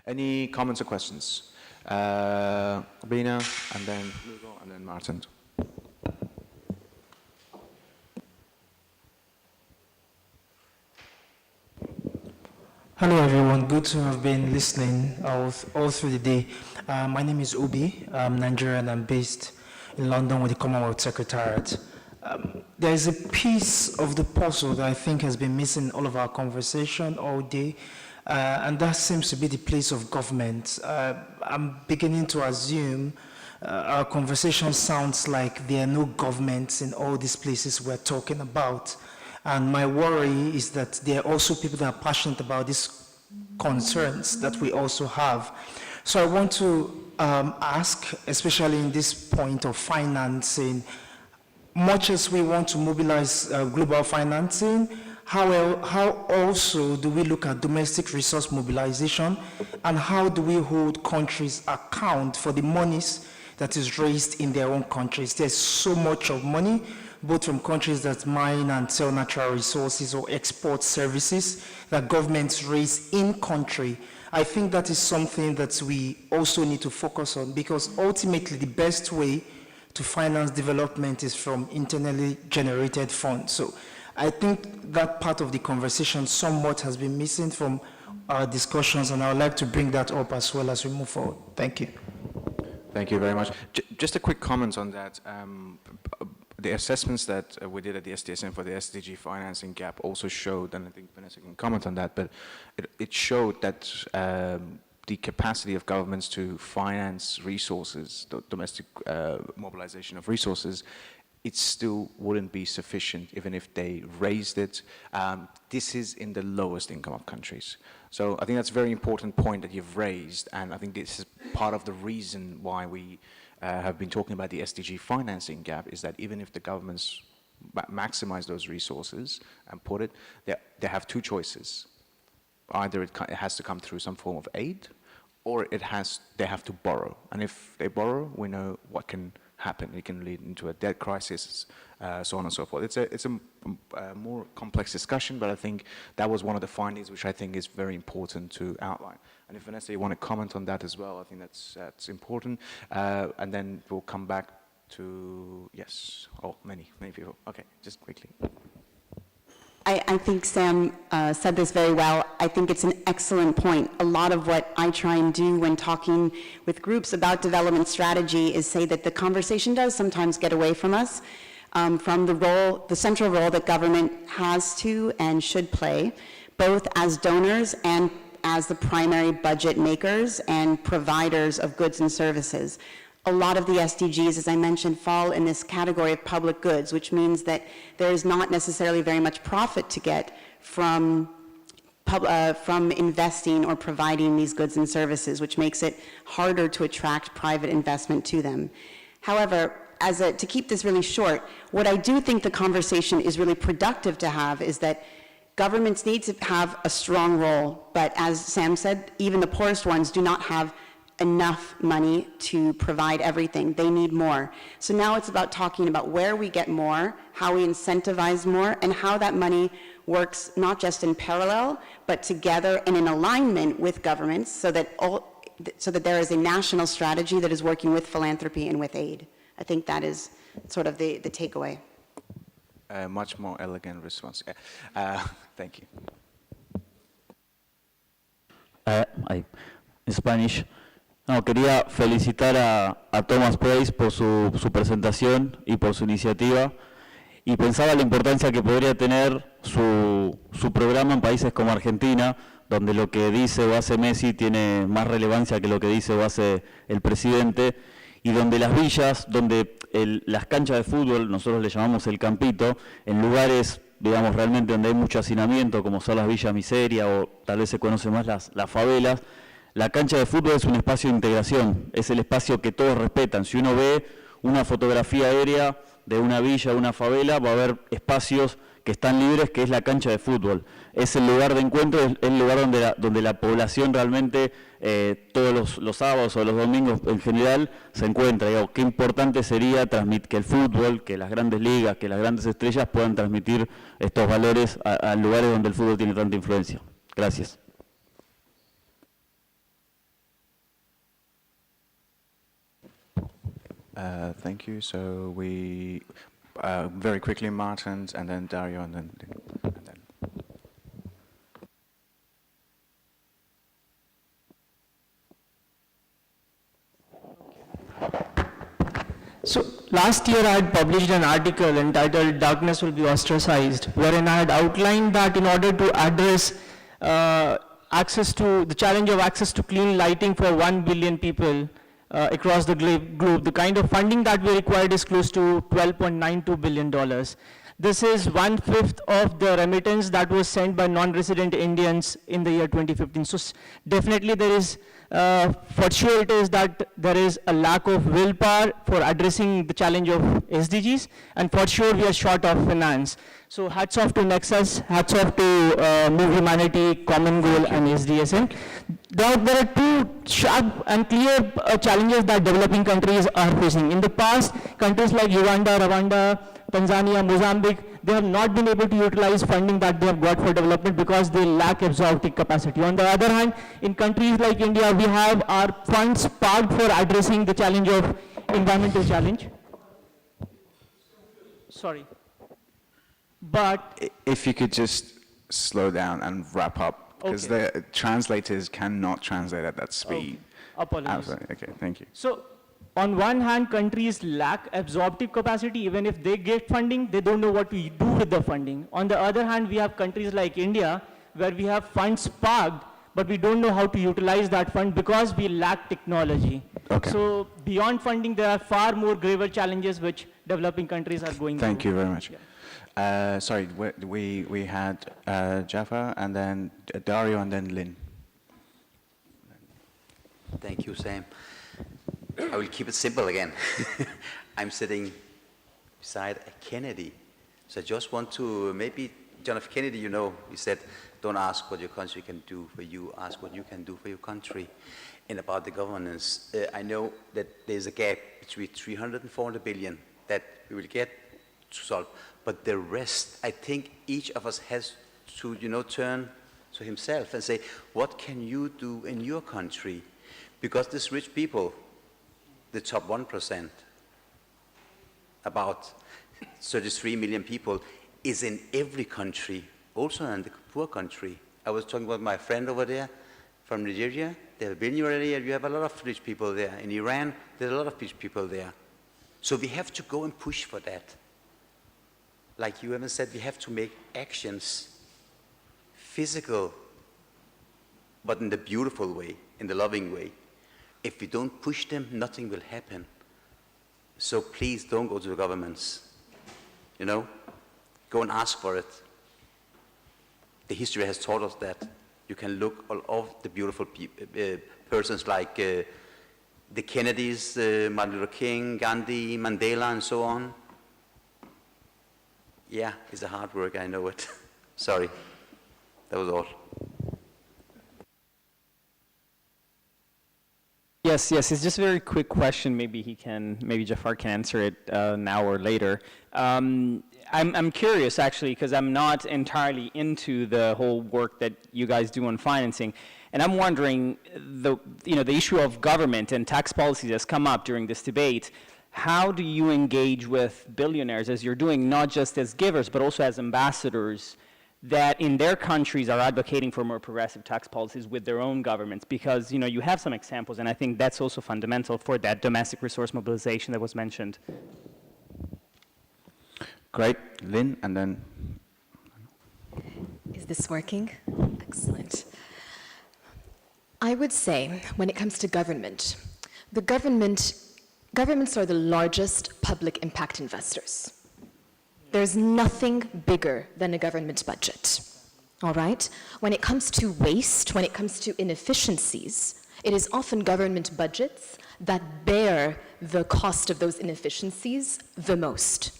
Any comments or questions? Bina, and then Lugo, and then Martin. Hello everyone, good to have been listening all through the day. My name is Obi, I'm Nigerian, I'm based in London with the Commonwealth Secretariat. There is a piece of the puzzle that I think has been missing in all of our conversation all day, and that seems to be the place of government. I'm beginning to assume our conversation sounds like there are no governments in all these places we're talking about. And my worry is that there are also people that are passionate about these concerns that we also have. So I want to ask, especially in this point of financing, much as we want to mobilize global financing, how also do we look at domestic resource mobilization, and how do we hold countries account for the monies that is raised in their own countries? There's so much of money, both from countries that mine and sell natural resources or export services that governments raise in country. I think that is something that we also need to focus on, because ultimately the best way to finance development is from internally generated funds. So I think that part of the conversation somewhat has been missing from our discussions, and I would like to bring that up as well as we move forward. Thank you. Thank you very much. Just a quick comment on that. The assessments that we did at the SDSM for the SDG financing gap also showed, and I think Vanessa can comment on that, but it showed that the capacity of governments to finance resources, the domestic mobilization of resources, it still wouldn't be sufficient even if they raised it. This is in the lowest income of countries. So I think that's a very important point that you've raised, and I think this is part of the reason why we have been talking about the SDG financing gap, is that even if the governments maximize those resources and put it, they have two choices. Either it has to come through some form of aid, or they have to borrow. And if they borrow, we know what can happen. It can lead into a debt crisis, so on and so forth. It's a more complex discussion, but I think that was one of the findings which I think is very important to outline. And if Vanessa, you want to comment on that as well, I think that's important. And then we'll come back to, yes, many people. Okay, just quickly. I think Sam said this very well. I think it's an excellent point. A lot of what I try and do when talking with groups about development strategy is say that the conversation does sometimes get away from us, from the central role that government has to and should play, both as donors and as the primary budget makers and providers of goods and services. A lot of the SDGs, as I mentioned, fall in this category of public goods, which means that there is not necessarily very much profit to get from investing or providing these goods and services, which makes it harder to attract private investment to them. However, to keep this really short, what I do think the conversation is really productive to have is that governments need to have a strong role, but as Sam said, even the poorest ones do not have enough money to provide everything. They need more. So now it's about talking about where we get more, how we incentivize more, and how that money works not just in parallel, but together and in alignment with governments, so that there is a national strategy that is working with philanthropy and with aid. I think that is sort of the takeaway. Much more elegant response. Thank you. In Spanish. No, quería felicitar a Thomas Price por su presentación y por su iniciativa, y pensaba la importancia que podría tener su programa en países como Argentina, donde lo que dice o hace Messi tiene más relevancia que lo que dice o hace el presidente, y donde las villas, donde las canchas de fútbol, nosotros le llamamos el campito, en lugares, digamos, realmente donde hay mucho hacinamiento, como son las villas miseria o tal vez se conocen más las favelas. La cancha de fútbol es un espacio de integración, es el espacio que todos respetan. Si uno ve una fotografía aérea de una villa, de una favela, va a haber espacios que están libres, que es la cancha de fútbol. Es el lugar de encuentro, es el lugar donde la población realmente todos los sábados o los domingos en general se encuentra. Digo, qué importante sería que el fútbol, que las grandes ligas, que las grandes estrellas puedan transmitir estos valores a lugares donde el fútbol tiene tanta influencia. Gracias. Thank you. So we, very quickly, Martins, and then Dario, and then. So last year I had published an article entitled "Darkness Will Be Ostracized," wherein I had outlined that in order to address the challenge of access to clean lighting for 1 billion people across the globe, the kind of funding that we required is close to $12.92 billion. This is 1/5 of the remittance that was sent by non-resident Indians in the year 2015. So definitely there is, for sure it is that there is a lack of willpower for addressing the challenge of SDGs, and for sure we are short of finance. So hats off to Nexus, hats off to Move Humanity, Common Goal, and SDSN. There are two sharp and clear challenges that developing countries are facing. In the past, countries like Uganda, Rwanda, Tanzania, Mozambique, they have not been able to utilize funding that they have got for development because they lack absorptive capacity. On the other hand, in countries like India, we have our funds parked for addressing the challenge of environmental challenge. Sorry. But If you could just slow down and wrap up, because Okay. the translators cannot translate at that speed. apologies. Absolutely. Okay, thank you. So, on one hand, countries lack absorptive capacity. Even if they get funding, they don't know what to do with the funding. On the other hand, we have countries like India, where we have funds parked, but we don't know how to utilize that fund because we lack technology. Okay. So, beyond funding, there are far more graver challenges which developing countries are going through. Thank you very much. Yeah. Sorry, we had Jaffa, and then Dario, and then Lynn. Thank you, Sam. I will keep it simple again. I'm sitting beside a Kennedy. So I just want to, maybe John F. Kennedy, you know, he said, don't ask what your country can do for you, ask what you can do for your country. And about the governance, I know that there's a gap between 300 and 400 billion that we will get to solve. But the rest, I think each of us has to, turn to himself and say, what can you do in your country? Because these rich people, the top 1%, about 33 million people, is in every country, also in the poor country. I was talking about my friend over there from Nigeria. They have been already, you have a lot of rich people there. In Iran, there's a lot of rich people there. So we have to go and push for that. Like you haven't said, we have to make actions physical, but in the beautiful way, in the loving way. If we don't push them, nothing will happen. So please don't go to the governments. Go and ask for it. The history has taught us that. You can look all of the beautiful persons like the Kennedys, Martin Luther King, Gandhi, Mandela, and so on. Yeah, it's a hard work, I know it. Sorry, that was all. Yes, it's just a very quick question. Maybe Jafar can answer it now or later. I'm curious actually, because I'm not entirely into the whole work that you guys do on financing, and I'm wondering the issue of government and tax policies has come up during this debate. How do you engage with billionaires, as you're doing, not just as givers but also as ambassadors, that in their countries are advocating for more progressive tax policies with their own governments? Because you have some examples, and I think that's also fundamental for that domestic resource mobilization that was mentioned. Great, Lynn, and then. Is this working? Excellent. I would say, when it comes to government, governments are the largest public impact investors. There's nothing bigger than a government budget, all right? When it comes to waste, when it comes to inefficiencies, it is often government budgets that bear the cost of those inefficiencies the most.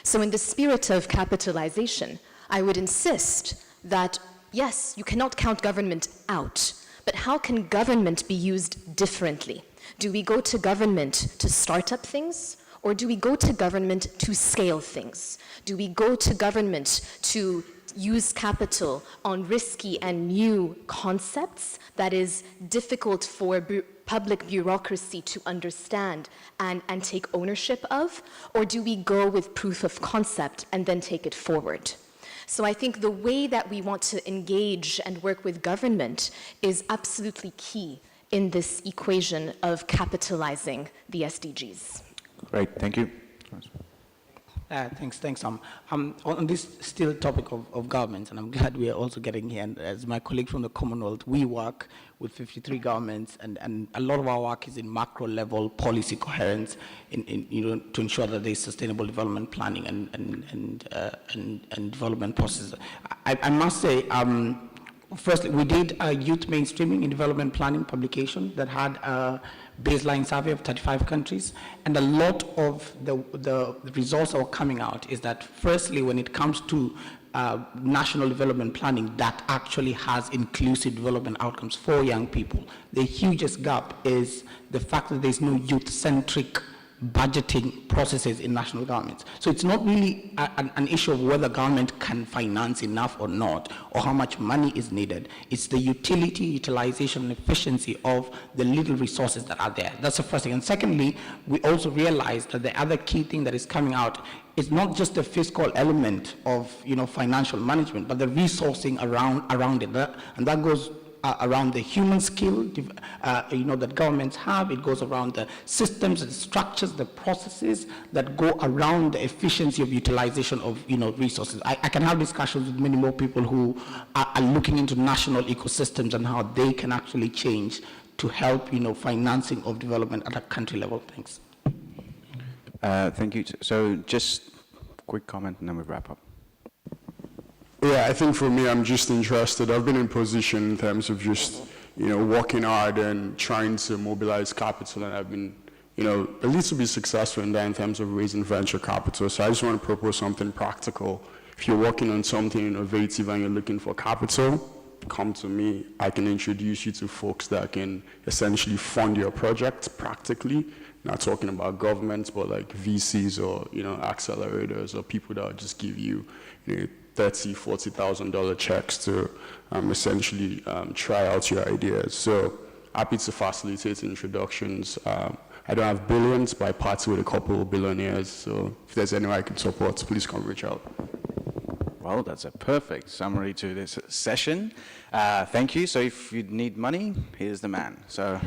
So in the spirit of capitalization, I would insist that, yes, you cannot count government out, but how can government be used differently? Do we go to government to start up things, or do we go to government to scale things? Do we go to government to use capital on risky and new concepts that is difficult for public bureaucracy to understand and take ownership of? Or do we go with proof of concept and then take it forward? So I think the way that we want to engage and work with government is absolutely key in this equation of capitalizing the SDGs. Great, thank you. Thanks, Tom. On this still topic of governments, and I'm glad we are also getting here, and as my colleague from the Commonwealth, we work with 53 governments, and a lot of our work is in macro level policy coherence to ensure that there is sustainable development planning and development processes. I must say, firstly, we did a youth mainstreaming in development planning publication that had a baseline survey of 35 countries, and a lot of the results that were coming out is that, firstly, when it comes to national development planning that actually has inclusive development outcomes for young people, the hugest gap is the fact that there's no youth-centric budgeting processes in national governments. So it's not really an issue of whether government can finance enough or not, or how much money is needed. It's the utility, utilization, and efficiency of the little resources that are there. That's the first thing. And secondly, we also realize that the other key thing that is coming out is not just the fiscal element of financial management, but the resourcing around it. And that goes around the human skill, that governments have. It goes around the systems, the structures, the processes that go around the efficiency of utilization of, resources. I can have discussions with many more people who are looking into national ecosystems and how they can actually change to help, financing of development at a country level. Thanks. Thank you. So just quick comment and then we wrap up. Yeah, I think for me, I'm just interested. I've been in position in terms of just, working hard and trying to mobilize capital, and I've been, at least to be successful in that in terms of raising venture capital. So I just want to propose something practical. If you're working on something innovative and you're looking for capital, come to me. I can introduce you to folks that can essentially fund your project practically. Not talking about governments, but like VCs or, accelerators or people that will just give you, $30,000, $40,000 checks to essentially try out your ideas. So happy to facilitate introductions. I don't have billions, but I party with a couple of billionaires. So if there's anyone I can support, please come reach out. Well, that's a perfect summary to this session. Thank you. So if you need money, here's the man. So,